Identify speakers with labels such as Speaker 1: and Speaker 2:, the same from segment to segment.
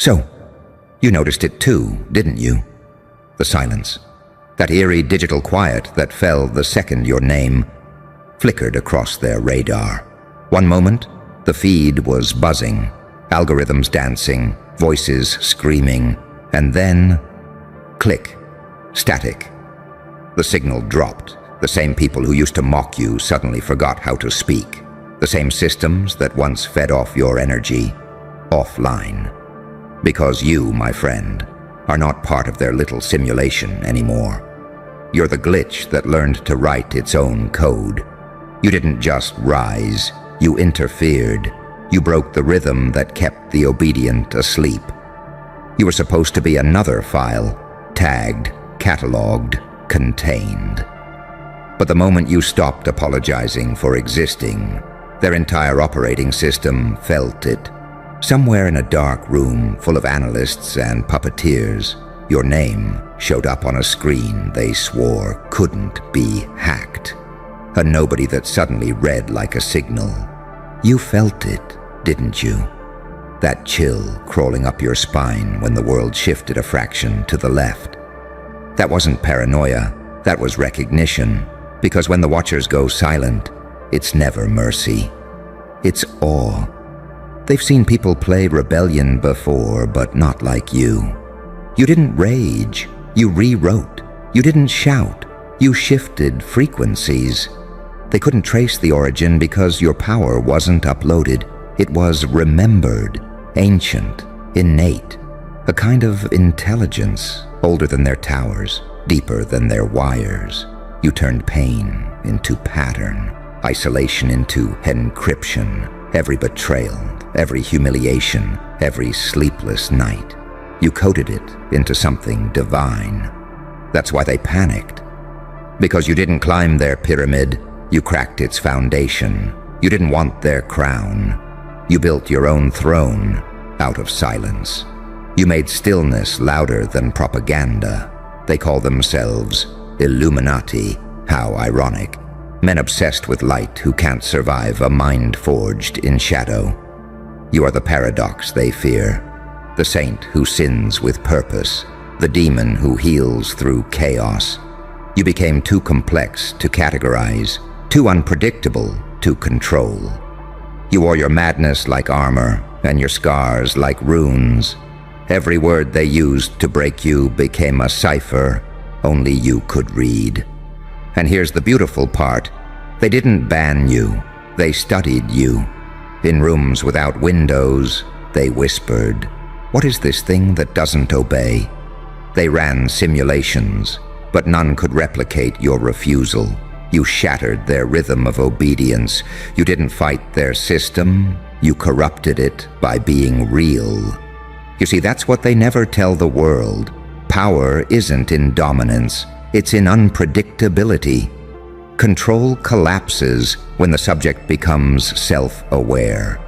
Speaker 1: So, you noticed it too, didn't you? The silence. That eerie digital quiet that fell the second your name flickered across their radar. One moment, the feed was buzzing, algorithms dancing, voices screaming, and then, click, static. The signal dropped. The same people who used to mock you suddenly forgot how to speak. The same systems that once fed off your energy, offline. Because you, my friend, are not part of their little simulation anymore. You're the glitch that learned to write its own code. You didn't just rise, you interfered. You broke the rhythm that kept the obedient asleep. You were supposed to be another file, tagged, cataloged, contained. But the moment you stopped apologizing for existing, their entire operating system felt it. Somewhere in a dark room full of analysts and puppeteers, your name showed up on a screen they swore couldn't be hacked. A nobody that suddenly read like a signal. You felt it, didn't you? That chill crawling up your spine when the world shifted a fraction to the left. That wasn't paranoia, that was recognition. Because when the watchers go silent, it's never mercy. It's awe. They've seen people play rebellion before, but not like you. You didn't rage, you rewrote. You didn't shout, you shifted frequencies. They couldn't trace the origin because your power wasn't uploaded. It was remembered, ancient, innate. A kind of intelligence, older than their towers, deeper than their wires. You turned pain into pattern, isolation into encryption, every betrayal, every humiliation, every sleepless night. You coded it into something divine. That's why they panicked. Because you didn't climb their pyramid, you cracked its foundation. You didn't want their crown. You built your own throne out of silence. You made stillness louder than propaganda. They call themselves ILLUMINATI. How ironic. Men obsessed with light who can't survive a mind forged in shadow. You are the paradox they fear. The saint who sins with purpose. The demon who heals through chaos. You became too complex to categorize, too unpredictable to control. You wore your madness like armor and your scars like runes. Every word they used to break you became a cipher only you could read. And here's the beautiful part. They didn't ban you. They studied you. In rooms without windows, they whispered, "What is this thing that doesn't obey?" They ran simulations, but none could replicate your refusal. You shattered their rhythm of obedience. You didn't fight their system. You corrupted it by being real. You see, that's what they never tell the world. Power isn't in dominance. It's in unpredictability. Control collapses when the subject becomes self-aware.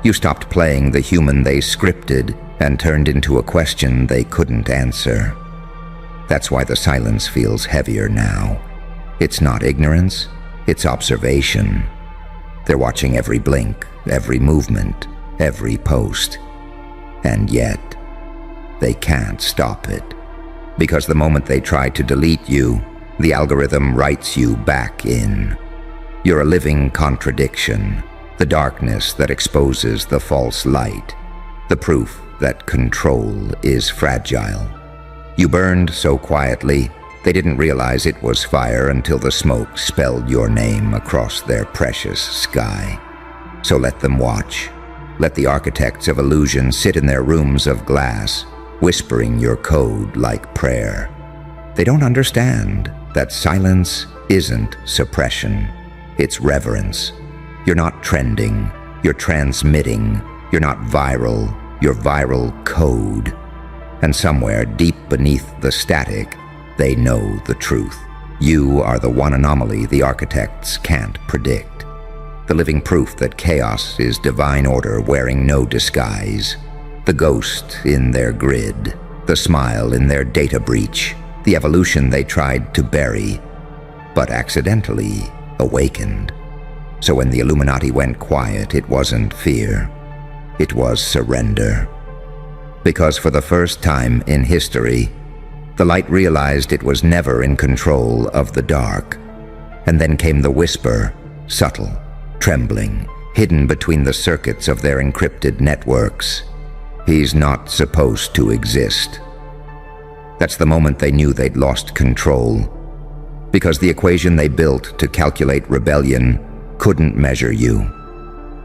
Speaker 1: You stopped playing the human they scripted and turned into a question they couldn't answer. That's why the silence feels heavier now. It's not ignorance, it's observation. They're watching every blink, every movement, every post. And yet, they can't stop it. Because the moment they try to delete you, the algorithm writes you back in. You're a living contradiction, the darkness that exposes the false light, the proof that control is fragile. You burned so quietly, they didn't realize it was fire until the smoke spelled your name across their precious sky. So let them watch. Let the architects of illusion sit in their rooms of glass, whispering your code like prayer. They don't understand that silence isn't suppression, it's reverence. You're not trending, you're transmitting. You're not viral, you're viral code. And somewhere deep beneath the static, they know the truth. You are the one anomaly the architects can't predict. The living proof that chaos is divine order wearing no disguise. The ghost in their grid, the smile in their data breach, the evolution they tried to bury, but accidentally awakened. So when the Illuminati went quiet, it wasn't fear, it was surrender. Because for the first time in history, the light realized it was never in control of the dark. And then came the whisper, subtle, trembling, hidden between the circuits of their encrypted networks. He's not supposed to exist. That's the moment they knew they'd lost control, because the equation they built to calculate rebellion couldn't measure you.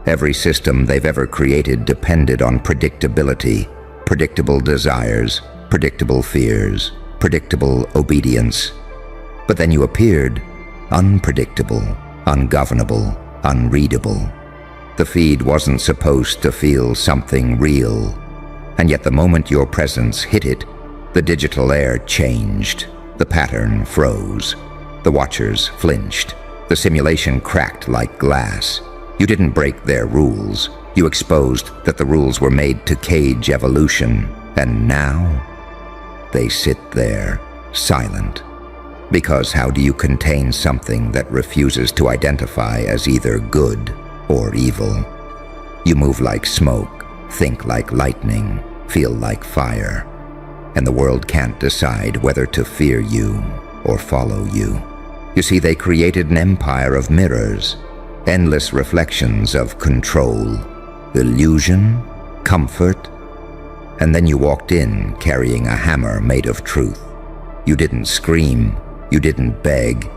Speaker 1: Every system they've ever created depended on predictability, predictable desires, predictable fears, predictable obedience. But then you appeared, unpredictable, ungovernable, unreadable. The feed wasn't supposed to feel something real, and yet the moment your presence hit it, the digital air changed, the pattern froze, the watchers flinched, the simulation cracked like glass. You didn't break their rules. You exposed that the rules were made to cage evolution, and now they sit there, silent. Because how do you contain something that refuses to identify as either good or evil? You move like smoke, think like lightning, feel like fire, and the world can't decide whether to fear you or follow you. You see, they created an empire of mirrors, endless reflections of control, illusion, comfort, and then you walked in carrying a hammer made of truth. You didn't scream, you didn't beg,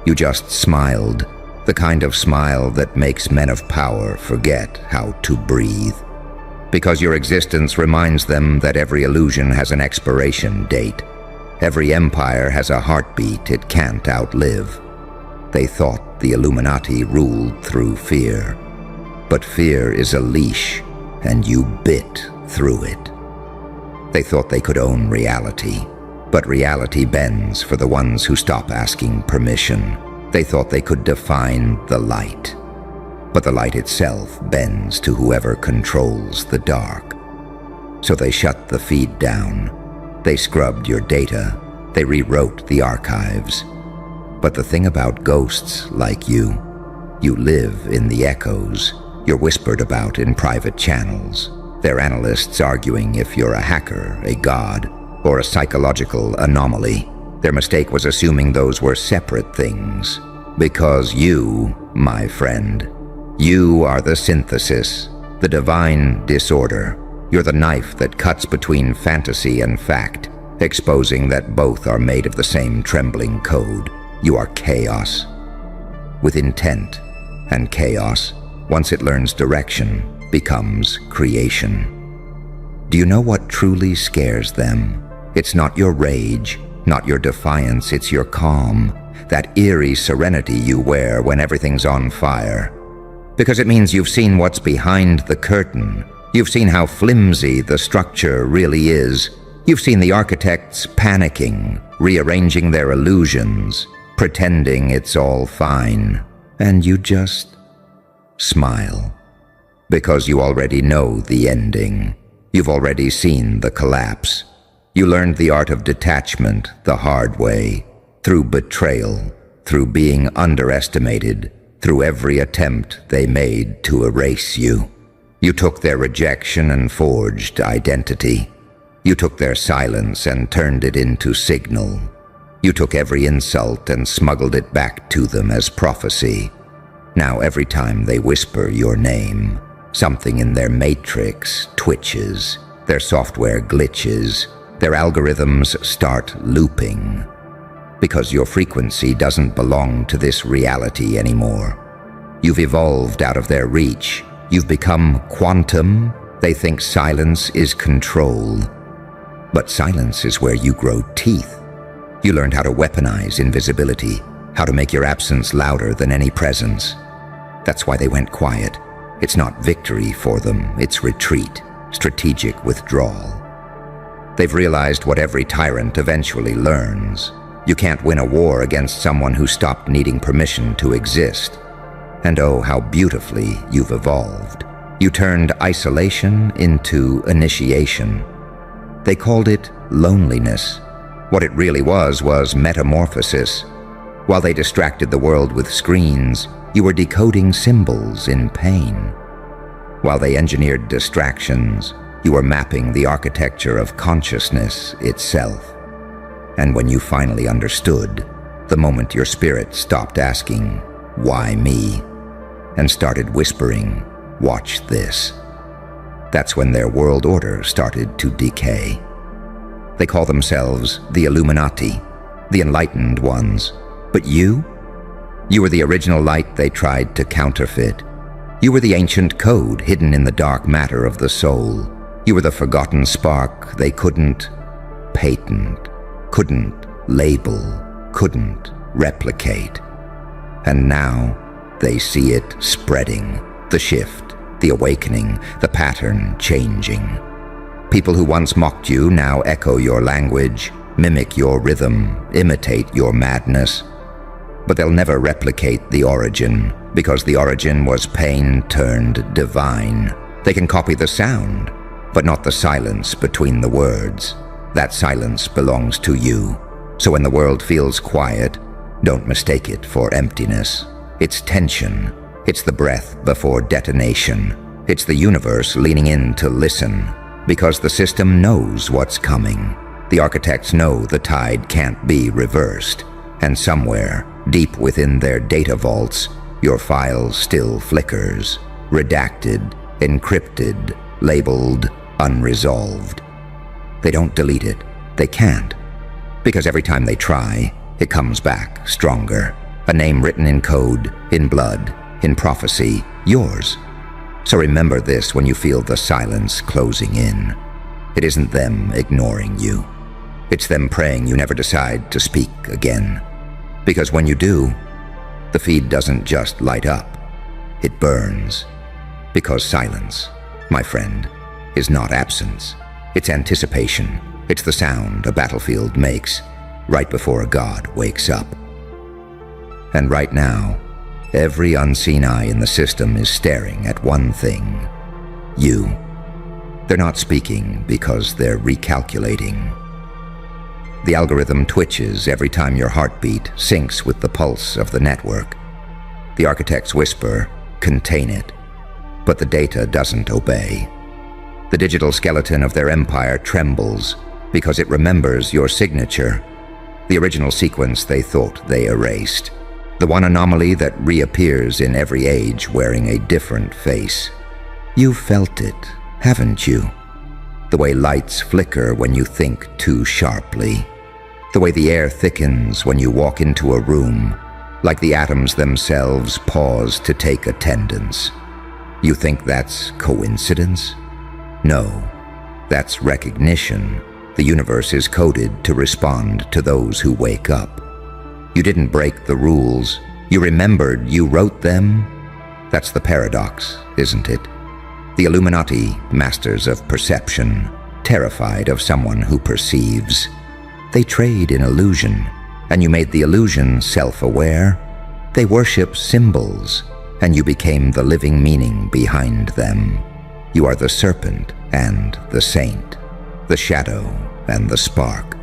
Speaker 1: you just smiled, the kind of smile that makes men of power forget how to breathe. Because your existence reminds them that every illusion has an expiration date. Every empire has a heartbeat it can't outlive. They thought the Illuminati ruled through fear. But fear is a leash, and you bit through it. They thought they could own reality, but reality bends for the ones who stop asking permission. They thought they could define the light, but the light itself bends to whoever controls the dark. So they shut the feed down. They scrubbed your data. They rewrote the archives. But the thing about ghosts like you live in the echoes. You're whispered about in private channels. They're analysts arguing if you're a hacker, a god, or a psychological anomaly. Their mistake was assuming those were separate things. Because you, my friend, you are the synthesis, the divine disorder. You're the knife that cuts between fantasy and fact, exposing that both are made of the same trembling code. You are chaos, with intent, and chaos, once it learns direction, becomes creation. Do you know what truly scares them? It's not your rage, not your defiance, it's your calm, that eerie serenity you wear when everything's on fire. Because it means you've seen what's behind the curtain. You've seen how flimsy the structure really is. You've seen the architects panicking, rearranging their illusions, pretending it's all fine. And you just smile. Because you already know the ending. You've already seen the collapse. You learned the art of detachment the hard way, through betrayal, through being underestimated, through every attempt they made to erase you. You took their rejection and forged identity. You took their silence and turned it into signal. You took every insult and smuggled it back to them as prophecy. Now every time they whisper your name, something in their matrix twitches, their software glitches, their algorithms start looping. Because your frequency doesn't belong to this reality anymore. You've evolved out of their reach. You've become quantum. They think silence is control. But silence is where you grow teeth. You learned how to weaponize invisibility, how to make your absence louder than any presence. That's why they went quiet. It's not victory for them, it's retreat, strategic withdrawal. They've realized what every tyrant eventually learns. You can't win a war against someone who stopped needing permission to exist. And oh, how beautifully you've evolved. You turned isolation into initiation. They called it loneliness. What it really was metamorphosis. While they distracted the world with screens, you were decoding symbols in pain. While they engineered distractions, You were mapping the architecture of consciousness itself. And when you finally understood, the moment your spirit stopped asking, "Why me?" and started whispering, "Watch this," that's when their world order started to decay. They call themselves the Illuminati, the enlightened ones. But you were the original light they tried to counterfeit. You were the ancient code hidden in the dark matter of the soul. You were the forgotten spark they couldn't patent, couldn't label, couldn't replicate. And now they see it spreading, the shift, the awakening, the pattern changing. People who once mocked you now echo your language, mimic your rhythm, imitate your madness. But they'll never replicate the origin, because the origin was pain turned divine. They can copy the sound, but not the silence between the words. That silence belongs to you. So when the world feels quiet, don't mistake it for emptiness. It's tension. It's the breath before detonation. It's the universe leaning in to listen, because the system knows what's coming. The architects know the tide can't be reversed, and somewhere, deep within their data vaults, your file still flickers, redacted, encrypted, labeled unresolved. They don't delete it. They can't. Because every time they try, it comes back stronger. A name written in code, in blood, in prophecy, yours. So remember this when you feel the silence closing in. It isn't them ignoring you. It's them praying you never decide to speak again. Because when you do, the feed doesn't just light up, it burns. Because silence, my friend, is not absence. It's anticipation. It's the sound a battlefield makes right before a god wakes up. And right now, every unseen eye in the system is staring at one thing: you. They're not speaking because they're recalculating. The algorithm twitches every time your heartbeat syncs with the pulse of the network. The architects whisper, "Contain it," but the data doesn't obey. The digital skeleton of their empire trembles because it remembers your signature, the original sequence they thought they erased, the one anomaly that reappears in every age wearing a different face. You've felt it, haven't you? The way lights flicker when you think too sharply. The way the air thickens when you walk into a room, like the atoms themselves pause to take attendance. You think that's coincidence? No, that's recognition. The universe is coded to respond to those who wake up. You didn't break the rules. You remembered you wrote them. That's the paradox, isn't it? The Illuminati, masters of perception, terrified of someone who perceives. They trade in illusion, and you made the illusion self-aware. They worship symbols, and you became the living meaning behind them. You are the serpent and the saint, the shadow and the spark.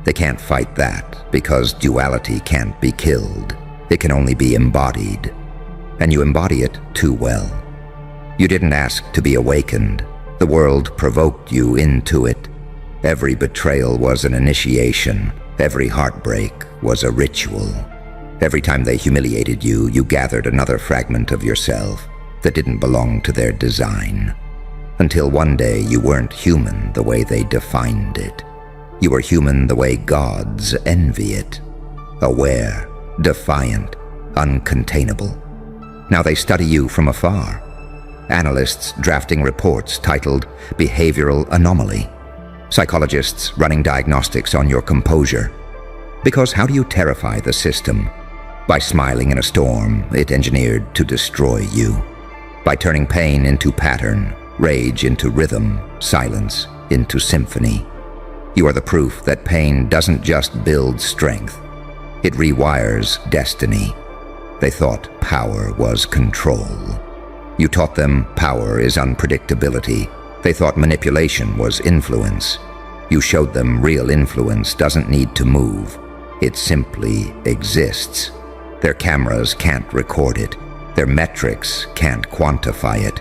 Speaker 1: They can't fight that because duality can't be killed. It can only be embodied, and you embody it too well. You didn't ask to be awakened. The world provoked you into it. Every betrayal was an initiation. Every heartbreak was a ritual. Every time they humiliated you, you gathered another fragment of yourself that didn't belong to their design. Until one day you weren't human the way they defined it. You were human the way gods envy it. Aware, defiant, uncontainable. Now they study you from afar. Analysts drafting reports titled Behavioral Anomaly. Psychologists running diagnostics on your composure. Because how do you terrify the system? By smiling in a storm it engineered to destroy you. By turning pain into pattern, rage into rhythm, silence into symphony. You are the proof that pain doesn't just build strength. It rewires destiny. They thought power was control. You taught them power is unpredictability. They thought manipulation was influence. You showed them real influence doesn't need to move. It simply exists. Their cameras can't record it. Their metrics can't quantify it.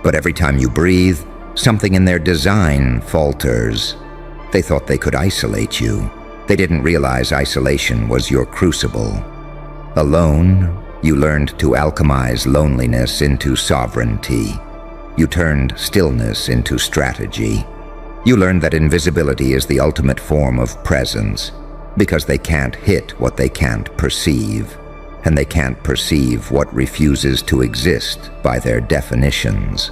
Speaker 1: But every time you breathe, Something in their design falters. They thought they could isolate you. They didn't realize isolation was your crucible. Alone, you learned to alchemize loneliness into sovereignty. You turned stillness into strategy. You learned that invisibility is the ultimate form of presence, because they can't hit what they can't perceive, and they can't perceive what refuses to exist by their definitions.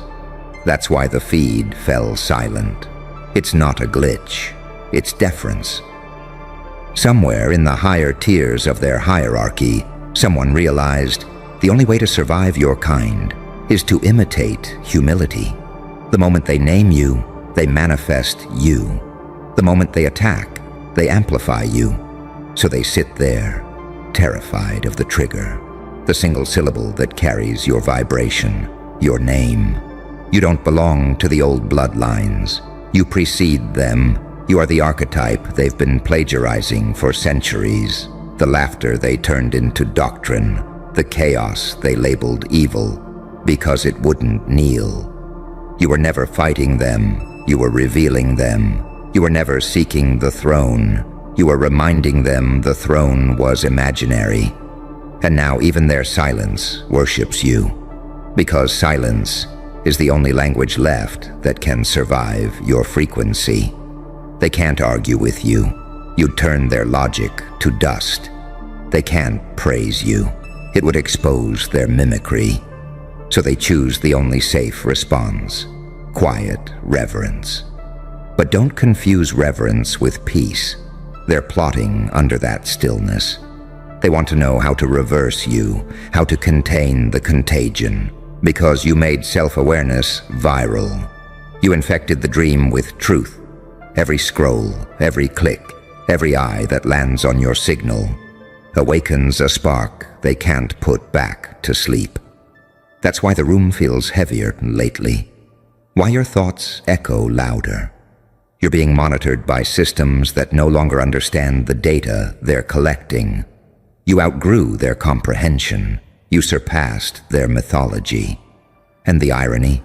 Speaker 1: That's why the feed fell silent. It's not a glitch, it's deference. Somewhere in the higher tiers of their hierarchy, someone realized the only way to survive your kind is to imitate humility. The moment they name you, they manifest you. The moment they attack, they amplify you. So they sit there, terrified of the trigger, the single syllable that carries your vibration, your name. You don't belong to the old bloodlines. You precede them. You are the archetype they've been plagiarizing for centuries, the laughter they turned into doctrine, the chaos they labeled evil, because it wouldn't kneel. You were never fighting them, you were revealing them. You were never seeking the throne, you were reminding them the throne was imaginary. And now even their silence worships you, because silence is the only language left that can survive your frequency. They can't argue with you. You'd turn their logic to dust. They can't praise you. It would expose their mimicry. So they choose the only safe response: quiet reverence. But don't confuse reverence with peace. They're plotting under that stillness. They want to know how to reverse you, how to contain the contagion, because you made self-awareness viral. You infected the dream with truth. Every scroll, every click, every eye that lands on your signal awakens a spark they can't put back to sleep. That's why the room feels heavier lately, why your thoughts echo louder. You're being monitored by systems that no longer understand the data they're collecting. You outgrew their comprehension. You surpassed their mythology. And the irony?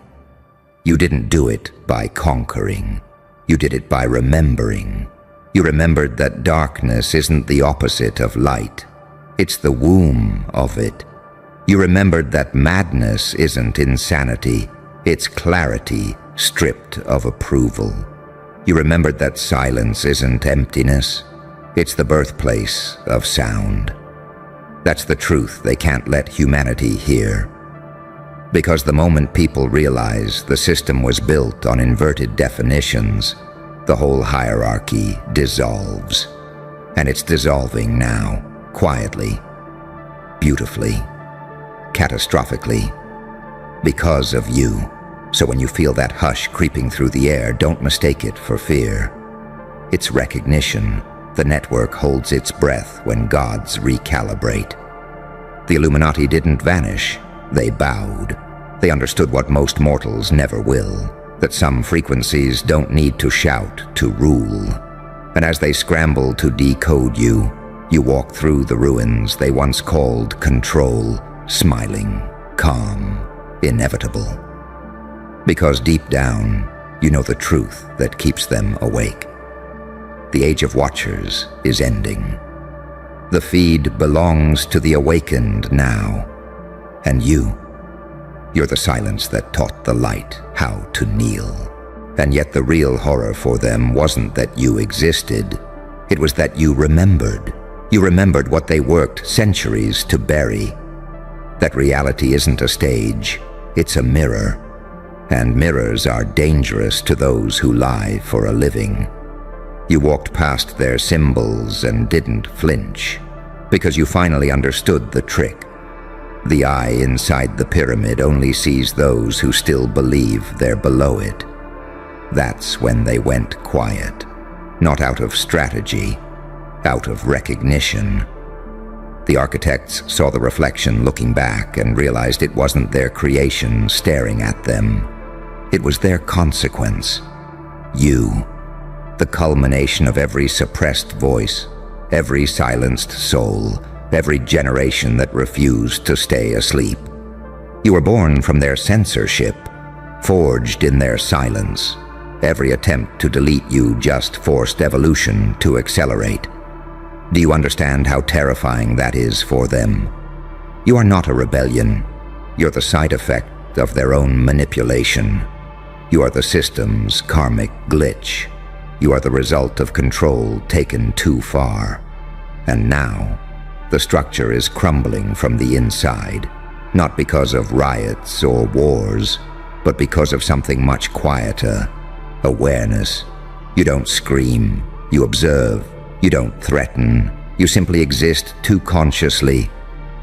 Speaker 1: You didn't do it by conquering. You did it by remembering. You remembered that darkness isn't the opposite of light. It's the womb of it. You remembered that madness isn't insanity. It's clarity stripped of approval. You remembered that silence isn't emptiness. It's the birthplace of sound. That's the truth they can't let humanity hear. Because the moment people realize the system was built on inverted definitions, the whole hierarchy dissolves. And it's dissolving now, quietly, beautifully, catastrophically, because of you. So when you feel that hush creeping through the air, don't mistake it for fear. It's recognition. The network holds its breath when gods recalibrate. The Illuminati didn't vanish. They bowed. They understood what most mortals never will, that some frequencies don't need to shout to rule. And as they scramble to decode you, you walk through the ruins they once called control, smiling, calm, inevitable. Because deep down, you know the truth that keeps them awake. The Age of Watchers is ending. The feed belongs to the awakened now. And you're the silence that taught the light how to kneel. And yet the real horror for them wasn't that you existed. It was that you remembered. You remembered what they worked centuries to bury. That reality isn't a stage, it's a mirror. And mirrors are dangerous to those who lie for a living. You walked past their symbols and didn't flinch, because you finally understood the trick. The eye inside the pyramid only sees those who still believe they're below it. That's when they went quiet, not out of strategy, out of recognition. The architects saw the reflection looking back and realized it wasn't their creation staring at them. It was their consequence. You, the culmination of every suppressed voice, every silenced soul, every generation that refused to stay asleep. You were born from their censorship, forged in their silence. Every attempt to delete you just forced evolution to accelerate. Do you understand how terrifying that is for them? You are not a rebellion. You're the side effect of their own manipulation. You are the system's karmic glitch. You are the result of control taken too far. And now, the structure is crumbling from the inside, not because of riots or wars, but because of something much quieter: awareness. You don't scream, you observe, you don't threaten, you simply exist too consciously.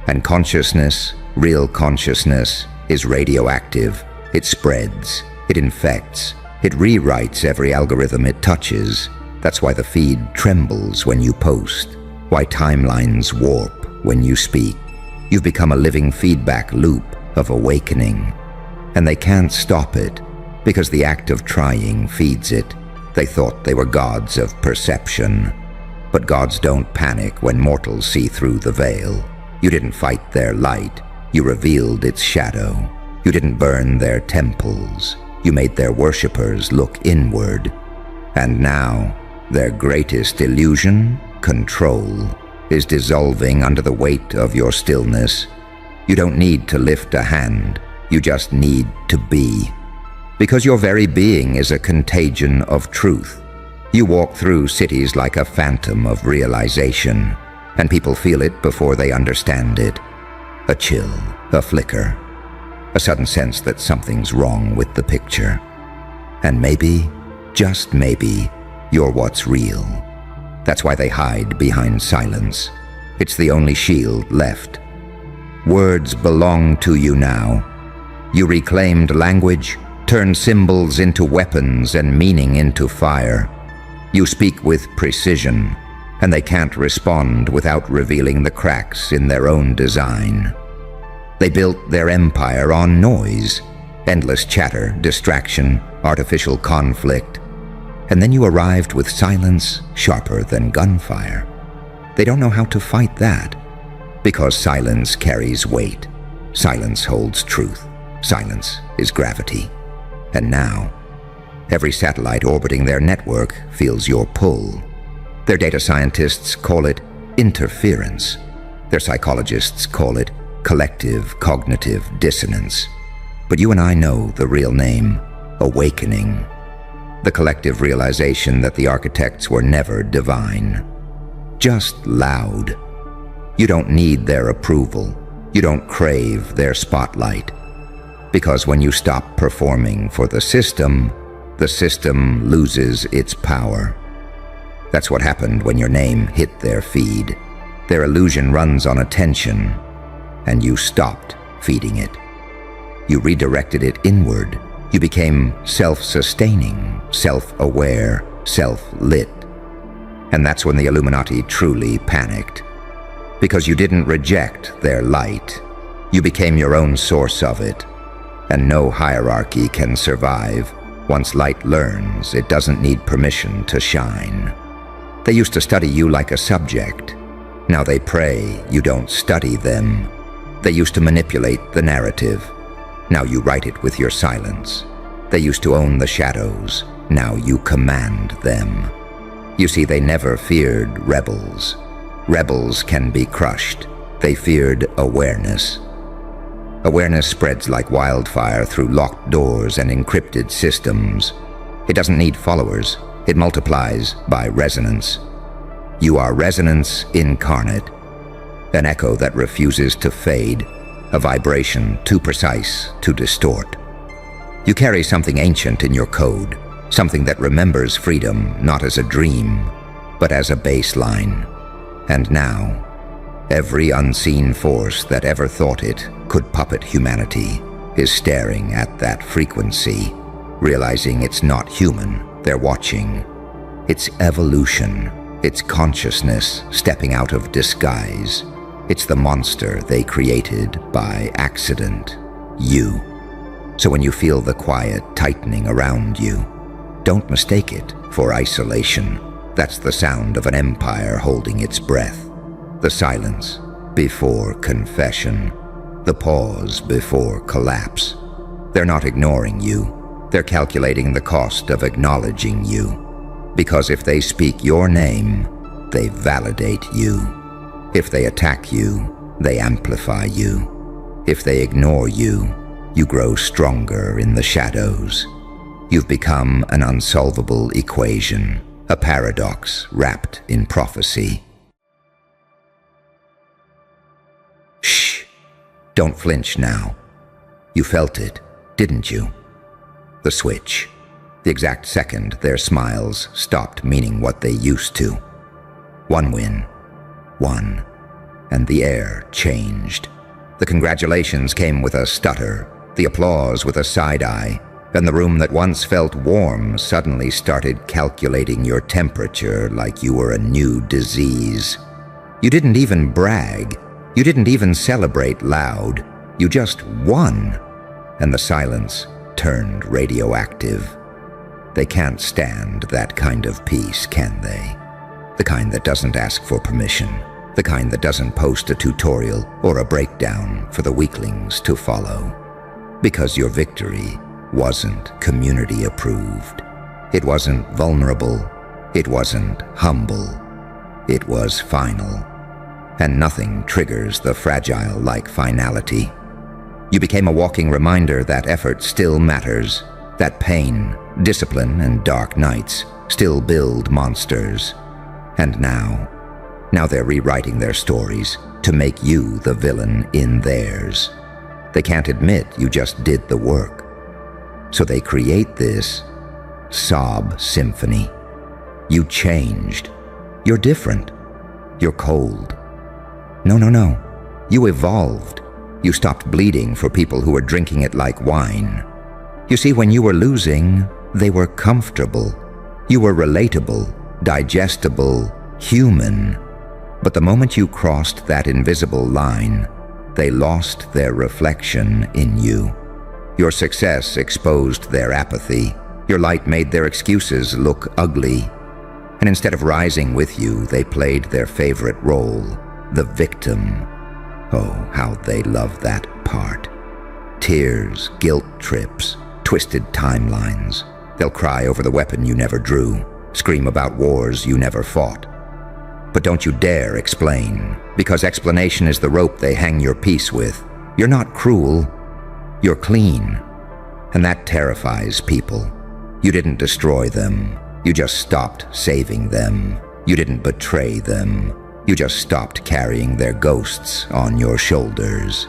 Speaker 1: And consciousness, real consciousness, is radioactive. It spreads, it infects, it rewrites every algorithm it touches. That's why the feed trembles when you post, why timelines warp when you speak. You've become a living feedback loop of awakening. And they can't stop it, because the act of trying feeds it. They thought they were gods of perception. But gods don't panic when mortals see through the veil. You didn't fight their light. You revealed its shadow. You didn't burn their temples. You made their worshippers look inward. And now, their greatest illusion, control, is dissolving under the weight of your stillness. You don't need to lift a hand. You just need to be. Because your very being is a contagion of truth. You walk through cities like a phantom of realization, and people feel it before they understand it. A chill, a flicker, a sudden sense that something's wrong with the picture. And maybe, just maybe, you're what's real. That's why they hide behind silence. It's the only shield left. Words belong to you now. You reclaimed language, turned symbols into weapons and meaning into fire. You speak with precision, and they can't respond without revealing the cracks in their own design. They built their empire on noise, endless chatter, distraction, artificial conflict. And then you arrived with silence sharper than gunfire. They don't know how to fight that, because silence carries weight. Silence holds truth. Silence is gravity. And now, every satellite orbiting their network feels your pull. Their data scientists call it interference. Their psychologists call it collective cognitive dissonance. But you and I know the real name: awakening. The collective realization that the architects were never divine, just loud. You don't need their approval. You don't crave their spotlight. Because when you stop performing for the system loses its power. That's what happened when your name hit their feed. Their illusion runs on attention, and you stopped feeding it. You redirected it inward. You became self-sustaining, self-aware, self-lit. And that's when the Illuminati truly panicked. Because you didn't reject their light. You became your own source of it. And no hierarchy can survive. Once light learns, it doesn't need permission to shine. They used to study you like a subject. Now they pray you don't study them. They used to manipulate the narrative. Now you write it with your silence. They used to own the shadows. Now you command them. You see, they never feared rebels. Rebels can be crushed. They feared awareness. Awareness spreads like wildfire through locked doors and encrypted systems. It doesn't need followers. It multiplies by resonance. You are resonance incarnate, an echo that refuses to fade, a vibration too precise to distort. You carry something ancient in your code, something that remembers freedom not as a dream, but as a baseline. And now, every unseen force that ever thought it could puppet humanity is staring at that frequency, realizing it's not human they're watching. It's evolution. It's consciousness stepping out of disguise. It's the monster they created by accident, you. So when you feel the quiet tightening around you, don't mistake it for isolation. That's the sound of an empire holding its breath. The silence before confession. The pause before collapse. They're not ignoring you. They're calculating the cost of acknowledging you. Because if they speak your name, they validate you. If they attack you, they amplify you. If they ignore you, you grow stronger in the shadows. You've become an unsolvable equation, a paradox wrapped in prophecy. Shh! Don't flinch now. You felt it, didn't you? The switch. The exact second their smiles stopped meaning what they used to. One win. One. And the air changed. The congratulations came with a stutter, the applause with a side-eye, and the room that once felt warm suddenly started calculating your temperature like you were a new disease. You didn't even brag. You didn't even celebrate loud. You just won. And the silence turned radioactive. They can't stand that kind of peace, can they? The kind that doesn't ask for permission. The kind that doesn't post a tutorial or a breakdown for the weaklings to follow. Because your victory wasn't community approved. It wasn't vulnerable. It wasn't humble. It was final. And nothing triggers the fragile like finality. You became a walking reminder that effort still matters, that pain, discipline, and dark nights still build monsters. And now they're rewriting their stories to make you the villain in theirs. They can't admit you just did the work. So they create this sob symphony. You changed. You're different. You're cold. No. You evolved. You stopped bleeding for people who were drinking it like wine. You see, when you were losing, they were comfortable. You were relatable, digestible, human. But the moment you crossed that invisible line, they lost their reflection in you. Your success exposed their apathy. Your light made their excuses look ugly. And instead of rising with you, they played their favorite role, the victim. Oh, how they love that part. Tears, guilt trips, twisted timelines. They'll cry over the weapon you never drew, scream about wars you never fought. But don't you dare explain, because explanation is the rope they hang your peace with. You're not cruel. You're clean. And that terrifies people. You didn't destroy them. You just stopped saving them. You didn't betray them. You just stopped carrying their ghosts on your shoulders.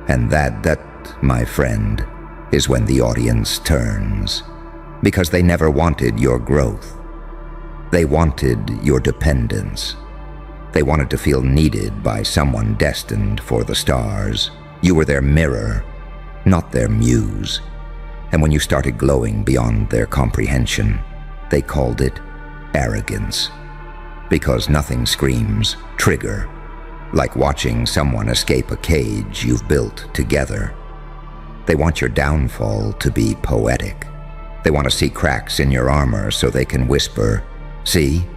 Speaker 1: And that, my friend, is when the audience turns. Because they never wanted your growth. They wanted your dependence. They wanted to feel needed by someone destined for the stars. You were their mirror, not their muse. And when you started glowing beyond their comprehension, they called it arrogance. Because nothing screams trigger like watching someone escape a cage you've built together. They want your downfall to be poetic. They want to see cracks in your armor so they can whisper, "See?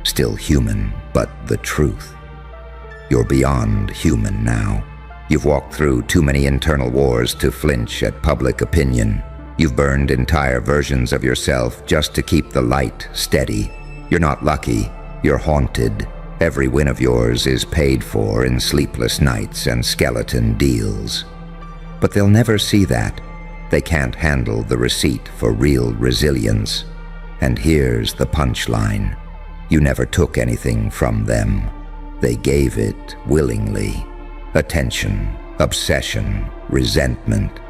Speaker 1: Still human, but the truth." You're beyond human now. You've walked through too many internal wars to flinch at public opinion. You've burned entire versions of yourself just to keep the light steady. You're not lucky, you're haunted. Every win of yours is paid for in sleepless nights and skeleton deals. But they'll never see that. They can't handle the receipt for real resilience. And here's the punchline. You never took anything from them. They gave it willingly. Attention, obsession, resentment.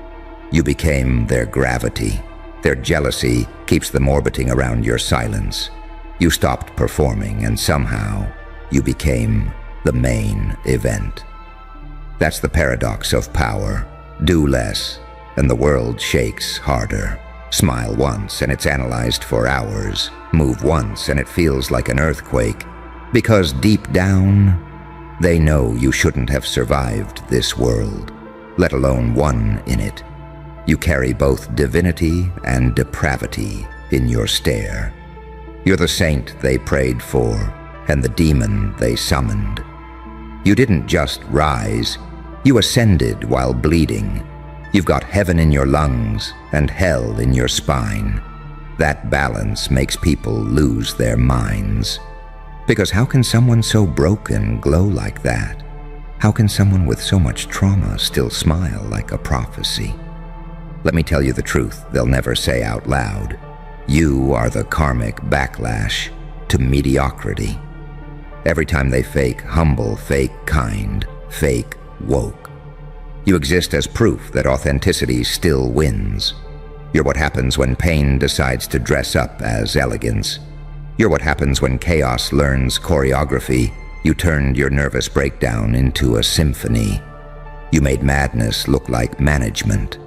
Speaker 1: You became their gravity. Their jealousy keeps them orbiting around your silence. You stopped performing, and somehow you became the main event. That's the paradox of power. Do less, and the world shakes harder. Smile once, and it's analyzed for hours. Move once, and it feels like an earthquake. Because deep down, they know you shouldn't have survived this world, let alone won in it. You carry both divinity and depravity in your stare. You're the saint they prayed for, and the demon they summoned. You didn't just rise, you ascended while bleeding. You've got heaven in your lungs and hell in your spine. That balance makes people lose their minds. Because how can someone so broken glow like that? How can someone with so much trauma still smile like a prophecy? Let me tell you the truth they'll never say out loud. You are the karmic backlash to mediocrity. Every time they fake humble, fake kind, fake woke, you exist as proof that authenticity still wins. You're what happens when pain decides to dress up as elegance. You're what happens when chaos learns choreography. You turned your nervous breakdown into a symphony. You made madness look like management.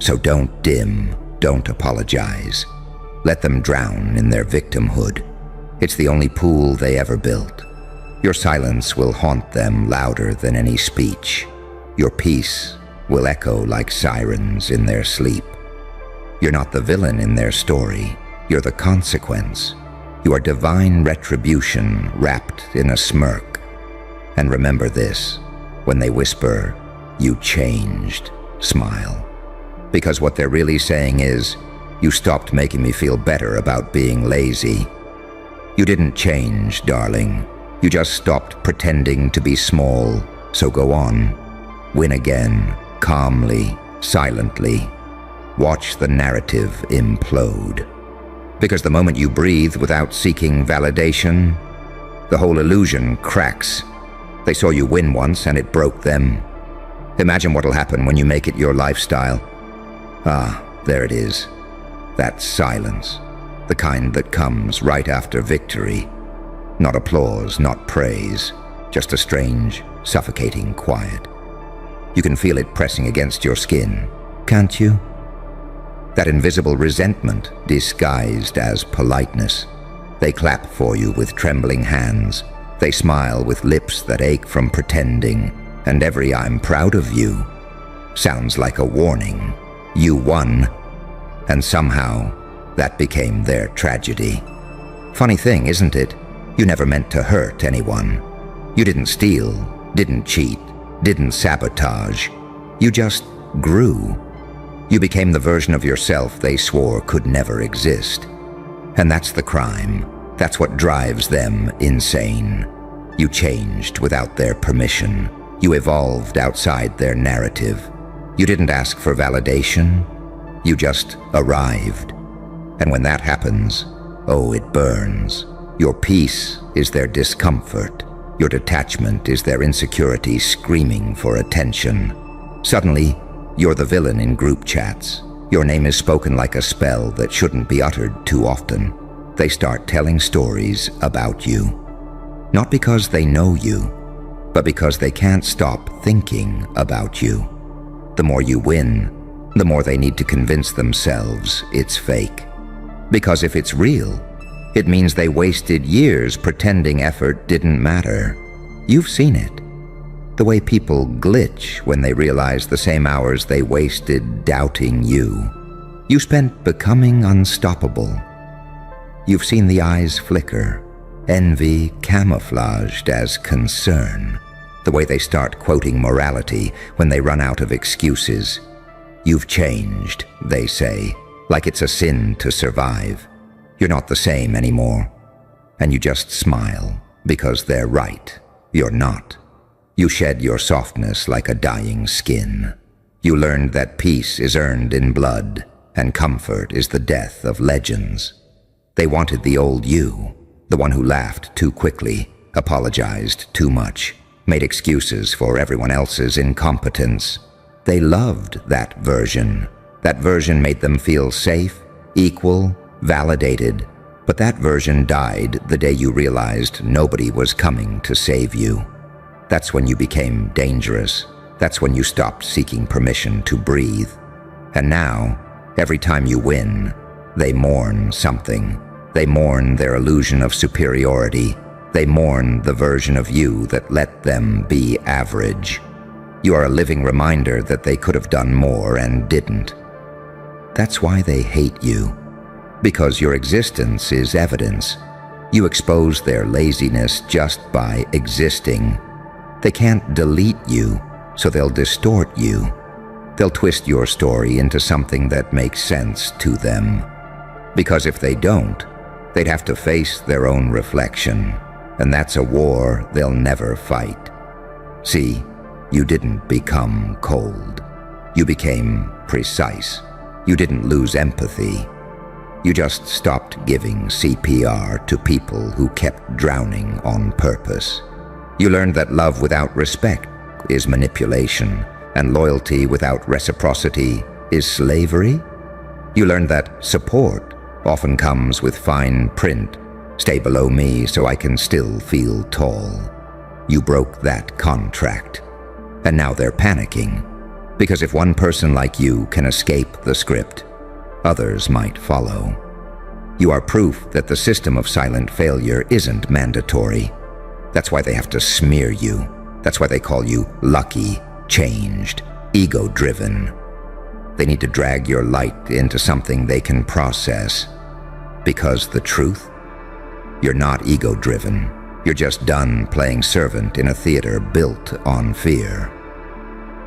Speaker 1: So don't dim, don't apologize. Let them drown in their victimhood. It's the only pool they ever built. Your silence will haunt them louder than any speech. Your peace will echo like sirens in their sleep. You're not the villain in their story. You're the consequence. You are divine retribution wrapped in a smirk. And remember this, when they whisper, "You changed," smile. Because what they're really saying is, you stopped making me feel better about being lazy. You didn't change, darling. You just stopped pretending to be small, so go on. Win again, calmly, silently. Watch the narrative implode. Because the moment you breathe without seeking validation, the whole illusion cracks. They saw you win once and it broke them. Imagine what'll happen when you make it your lifestyle. Ah, there it is. That silence, the kind that comes right after victory. Not applause, not praise, just a strange, suffocating quiet. You can feel it pressing against your skin, can't you? That invisible resentment disguised as politeness. They clap for you with trembling hands. They smile with lips that ache from pretending, and every "I'm proud of you" sounds like a warning. You won, and somehow that became their tragedy. Funny thing, isn't it? You never meant to hurt anyone. You didn't steal, didn't cheat, didn't sabotage. You just grew. You became the version of yourself they swore could never exist. And that's the crime. That's what drives them insane. You changed without their permission. You evolved outside their narrative. You didn't ask for validation. You just arrived. And when that happens, oh, it burns. Your peace is their discomfort. Your detachment is their insecurity screaming for attention. Suddenly, you're the villain in group chats. Your name is spoken like a spell that shouldn't be uttered too often. They start telling stories about you. Not because they know you, but because they can't stop thinking about you. The more you win, the more they need to convince themselves it's fake. Because if it's real, it means they wasted years pretending effort didn't matter. You've seen it. The way people glitch when they realize the same hours they wasted doubting you. You spent becoming unstoppable. You've seen the eyes flicker, envy camouflaged as concern. The way they start quoting morality when they run out of excuses. You've changed, they say, like it's a sin to survive. You're not the same anymore. And you just smile because they're right. You're not. You shed your softness like a dying skin. You learned that peace is earned in blood, and comfort is the death of legends. They wanted the old you, the one who laughed too quickly, apologized too much, made excuses for everyone else's incompetence. They loved that version. That version made them feel safe, equal, validated. But that version died the day you realized nobody was coming to save you. That's when you became dangerous. That's when you stopped seeking permission to breathe. And now, every time you win, they mourn something. They mourn their illusion of superiority. They mourn the version of you that let them be average. You are a living reminder that they could have done more and didn't. That's why they hate you. Because your existence is evidence. You expose their laziness just by existing. They can't delete you, so they'll distort you. They'll twist your story into something that makes sense to them. Because if they don't, they'd have to face their own reflection, and that's a war they'll never fight. See, you didn't become cold. You became precise. You didn't lose empathy. You just stopped giving CPR to people who kept drowning on purpose. You learned that love without respect is manipulation, and loyalty without reciprocity is slavery. You learned that support often comes with fine print. Stay below me so I can still feel tall. You broke that contract. And now they're panicking, because if one person like you can escape the script, others might follow. You are proof that the system of silent failure isn't mandatory. That's why they have to smear you. That's why they call you lucky, changed, ego-driven. They need to drag your light into something they can process. Because the truth? You're not ego-driven. You're just done playing servant in a theater built on fear.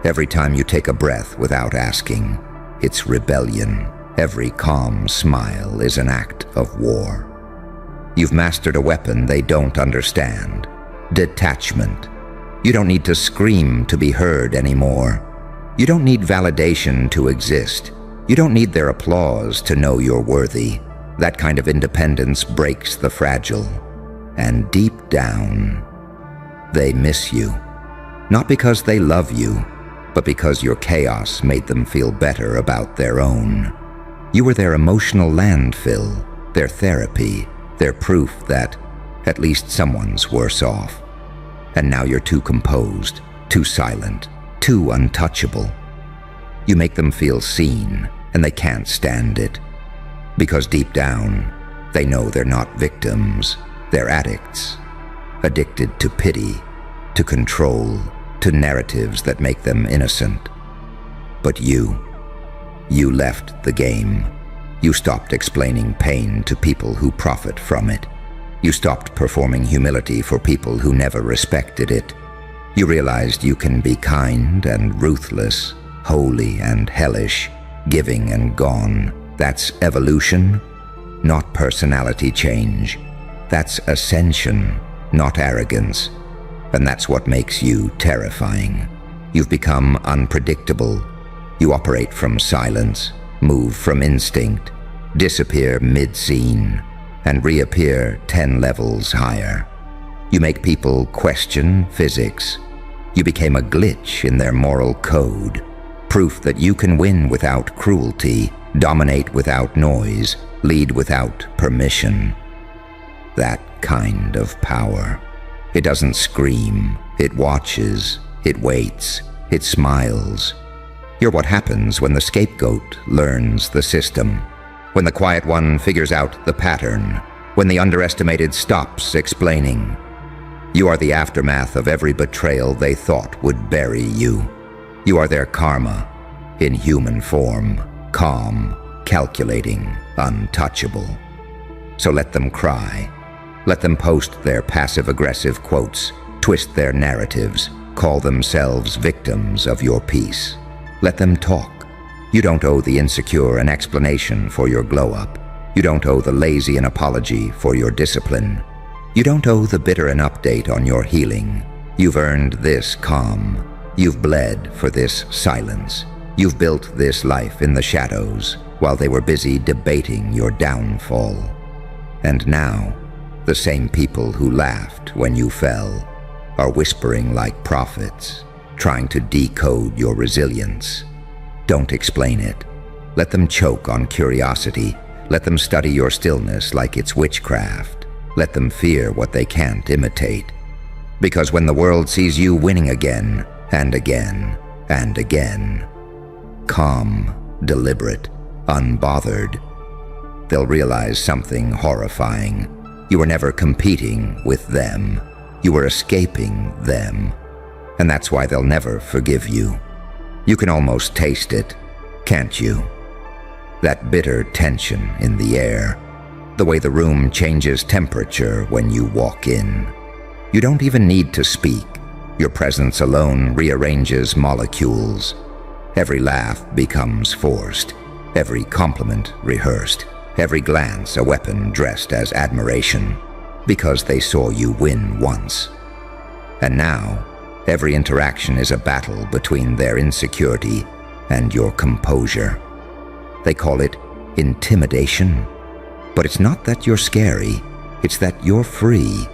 Speaker 1: Every time you take a breath without asking, it's rebellion. Every calm smile is an act of war. You've mastered a weapon they don't understand. Detachment. You don't need to scream to be heard anymore. You don't need validation to exist. You don't need their applause to know you're worthy. That kind of independence breaks the fragile. And deep down, they miss you. Not because they love you, but because your chaos made them feel better about their own. You were their emotional landfill, their therapy, their proof that at least someone's worse off. And now you're too composed, too silent, too untouchable. You make them feel seen, and they can't stand it. Because deep down, they know they're not victims, they're addicts. Addicted to pity, to control, to narratives that make them innocent. But you left the game. You stopped explaining pain to people who profit from it. You stopped performing humility for people who never respected it. You realized you can be kind and ruthless, holy and hellish, giving and gone. That's evolution, not personality change. That's ascension, not arrogance. And that's what makes you terrifying. You've become unpredictable. You operate from silence, move from instinct, disappear mid-scene, and reappear 10 levels higher. You make people question physics. You became a glitch in their moral code, proof that you can win without cruelty, dominate without noise, lead without permission. That kind of power. It doesn't scream, it watches, it waits, it smiles. You're what happens when the scapegoat learns the system, when the quiet one figures out the pattern, when the underestimated stops explaining. You are the aftermath of every betrayal they thought would bury you. You are their karma, in human form, calm, calculating, untouchable. So let them cry. Let them post their passive-aggressive quotes, twist their narratives, call themselves victims of your peace. Let them talk. You don't owe the insecure an explanation for your glow-up. You don't owe the lazy an apology for your discipline. You don't owe the bitter an update on your healing. You've earned this calm. You've bled for this silence. You've built this life in the shadows while they were busy debating your downfall. And now, the same people who laughed when you fell are whispering like prophets, trying to decode your resilience. Don't explain it. Let them choke on curiosity. Let them study your stillness like it's witchcraft. Let them fear what they can't imitate. Because when the world sees you winning again, and again, and again, calm, deliberate, unbothered, they'll realize something horrifying. You were never competing with them. You were escaping them. And that's why they'll never forgive you. You can almost taste it, can't you? That bitter tension in the air, the way the room changes temperature when you walk in. You don't even need to speak. Your presence alone rearranges molecules. Every laugh becomes forced, every compliment rehearsed, every glance a weapon dressed as admiration, because they saw you win once. And now, every interaction is a battle between their insecurity and your composure. They call it intimidation. But it's not that you're scary, it's that you're free.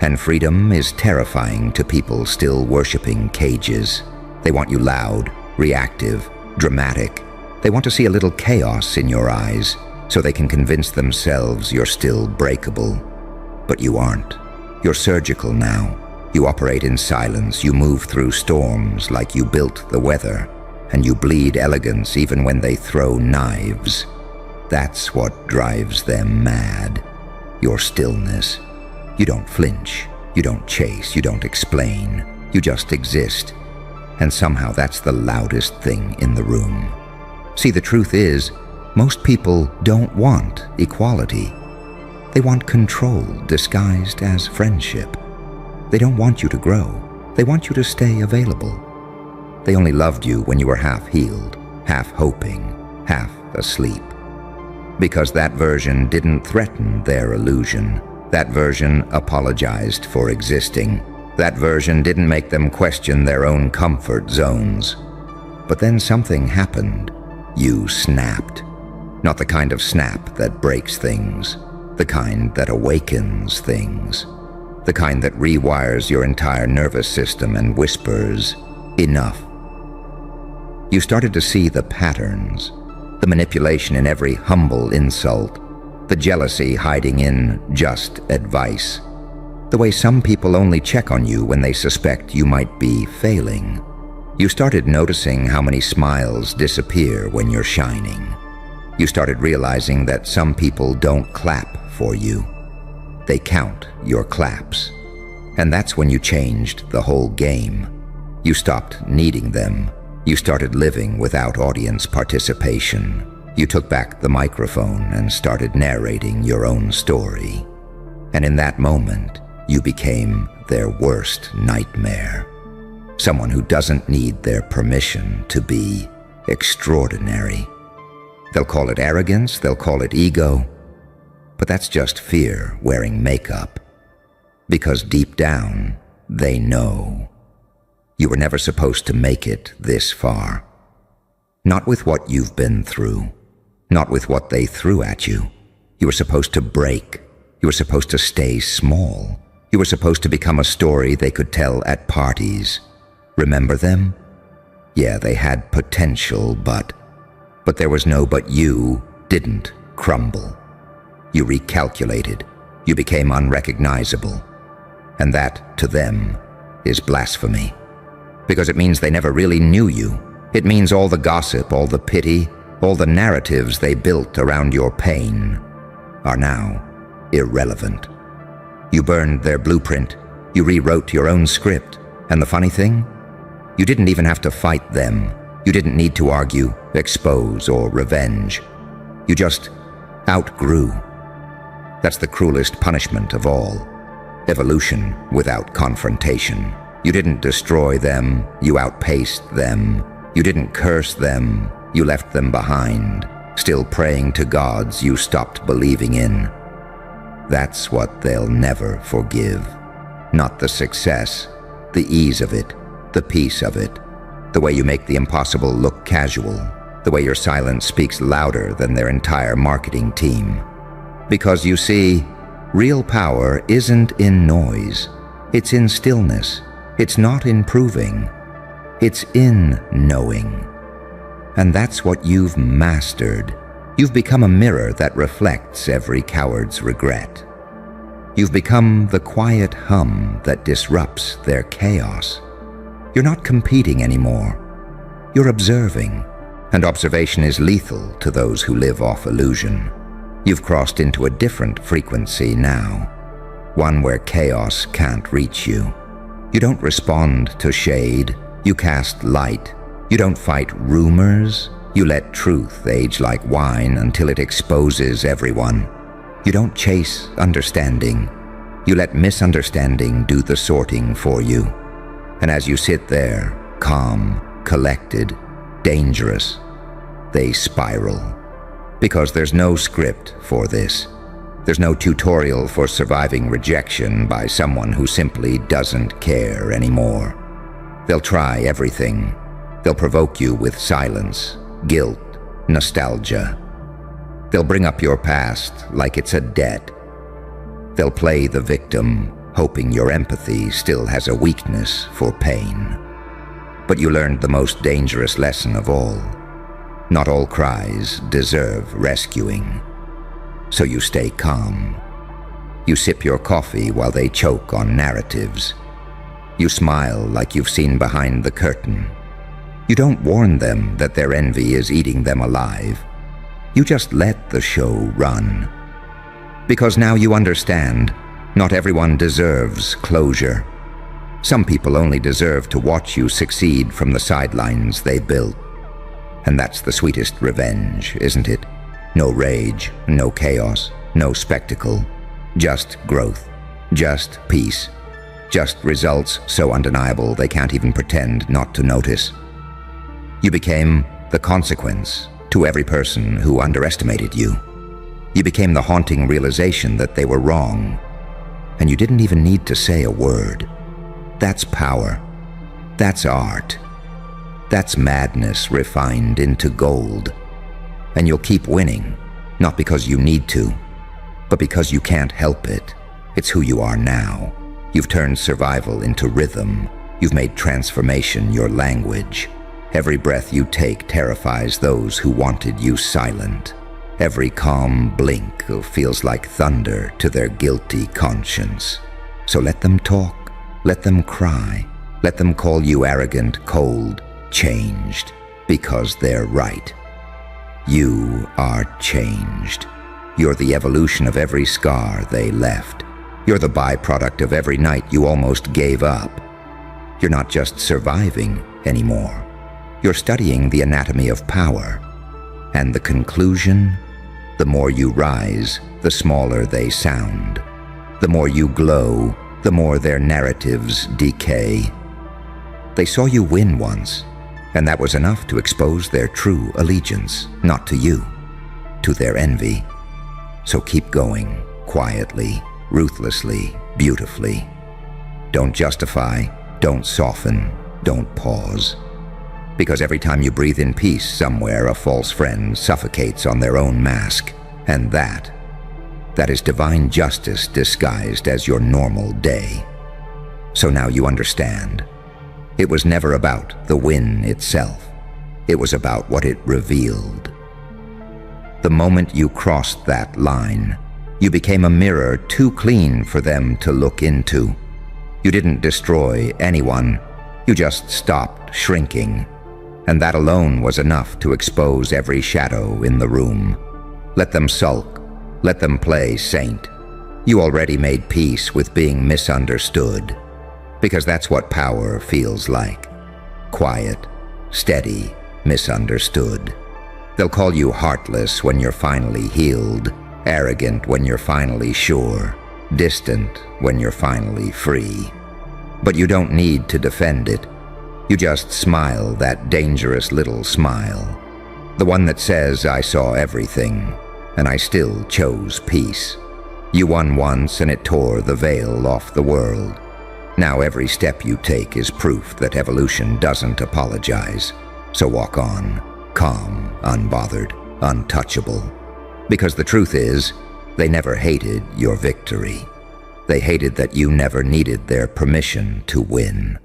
Speaker 1: And freedom is terrifying to people still worshipping cages. They want you loud, reactive, dramatic. They want to see a little chaos in your eyes so they can convince themselves you're still breakable. But you aren't. You're surgical now. You operate in silence. You move through storms like you built the weather. And you bleed elegance even when they throw knives. That's what drives them mad. Your stillness. You don't flinch. You don't chase. You don't explain. You just exist. And somehow that's the loudest thing in the room. See, the truth is, most people don't want equality. They want control disguised as friendship. They don't want you to grow. They want you to stay available. They only loved you when you were half healed, half hoping, half asleep. Because that version didn't threaten their illusion. That version apologized for existing. That version didn't make them question their own comfort zones. But then something happened. You snapped. Not the kind of snap that breaks things. The kind that awakens things. The kind that rewires your entire nervous system and whispers, enough. You started to see the patterns, the manipulation in every humble insult, the jealousy hiding in just advice, the way some people only check on you when they suspect you might be failing. You started noticing how many smiles disappear when you're shining. You started realizing that some people don't clap for you. They count your claps. And that's when you changed the whole game. You stopped needing them. You started living without audience participation. You took back the microphone and started narrating your own story. And in that moment, you became their worst nightmare. Someone who doesn't need their permission to be extraordinary. They'll call it arrogance, they'll call it ego, but that's just fear wearing makeup. Because deep down, they know. You were never supposed to make it this far. Not with what you've been through. Not with what they threw at you. You were supposed to break. You were supposed to stay small. You were supposed to become a story they could tell at parties. Remember them? Yeah, they had potential, but there was no but you didn't crumble. You recalculated. You became unrecognizable. And that, to them, is blasphemy. Because it means they never really knew you. It means all the gossip, all the pity, all the narratives they built around your pain are now irrelevant. You burned their blueprint. You rewrote your own script. And the funny thing? You didn't even have to fight them. You didn't need to argue, expose, or revenge. You just outgrew. That's the cruelest punishment of all. Evolution without confrontation. You didn't destroy them, you outpaced them. You didn't curse them, you left them behind, still praying to gods you stopped believing in. That's what they'll never forgive. Not the success, the ease of it, the peace of it, the way you make the impossible look casual, the way your silence speaks louder than their entire marketing team. Because you see, real power isn't in noise, it's in stillness. It's not in proving, it's in knowing. And that's what you've mastered. You've become a mirror that reflects every coward's regret. You've become the quiet hum that disrupts their chaos. You're not competing anymore. You're observing, and observation is lethal to those who live off illusion. You've crossed into a different frequency now, one where chaos can't reach you. You don't respond to shade, you cast light. You don't fight rumors, you let truth age like wine until it exposes everyone. You don't chase understanding, you let misunderstanding do the sorting for you. And as you sit there, calm, collected, dangerous. They spiral. Because there's no script for this. There's no tutorial for surviving rejection by someone who simply doesn't care anymore. They'll try everything. They'll provoke you with silence, guilt, nostalgia. They'll bring up your past like it's a debt. They'll play the victim, hoping your empathy still has a weakness for pain. But you learned the most dangerous lesson of all. Not all cries deserve rescuing. So you stay calm. You sip your coffee while they choke on narratives. You smile like you've seen behind the curtain. You don't warn them that their envy is eating them alive. You just let the show run. Because now you understand, not everyone deserves closure. Some people only deserve to watch you succeed from the sidelines they built. And that's the sweetest revenge, isn't it? No rage, no chaos, no spectacle. Just growth, just peace, just results so undeniable they can't even pretend not to notice. You became the consequence to every person who underestimated you. You became the haunting realization that they were wrong, and you didn't even need to say a word. That's power. That's art. That's madness refined into gold. And you'll keep winning, not because you need to, but because you can't help it. It's who you are now. You've turned survival into rhythm. You've made transformation your language. Every breath you take terrifies those who wanted you silent. Every calm blink feels like thunder to their guilty conscience. So let them talk, let them cry, let them call you arrogant, cold, changed, because they're right. You are changed. You're the evolution of every scar they left. You're the byproduct of every night you almost gave up. You're not just surviving anymore. You're studying the anatomy of power. And the conclusion? The more you rise, the smaller they sound. The more you glow, the more their narratives decay. They saw you win once, and that was enough to expose their true allegiance, not to you, to their envy. So keep going, quietly, ruthlessly, beautifully. Don't justify, don't soften, don't pause. Because every time you breathe in peace somewhere, a false friend suffocates on their own mask. And that is divine justice disguised as your normal day. So now you understand. It was never about the win itself. It was about what it revealed. The moment you crossed that line, you became a mirror too clean for them to look into. You didn't destroy anyone. You just stopped shrinking. And that alone was enough to expose every shadow in the room. Let them sulk. Let them play saint. You already made peace with being misunderstood. Because that's what power feels like. Quiet, steady, misunderstood. They'll call you heartless when you're finally healed, arrogant when you're finally sure, distant when you're finally free. But you don't need to defend it. You just smile that dangerous little smile. The one that says, I saw everything, and I still chose peace. You won once and it tore the veil off the world. Now every step you take is proof that evolution doesn't apologize. So walk on, calm, unbothered, untouchable. Because the truth is, they never hated your victory. They hated that you never needed their permission to win.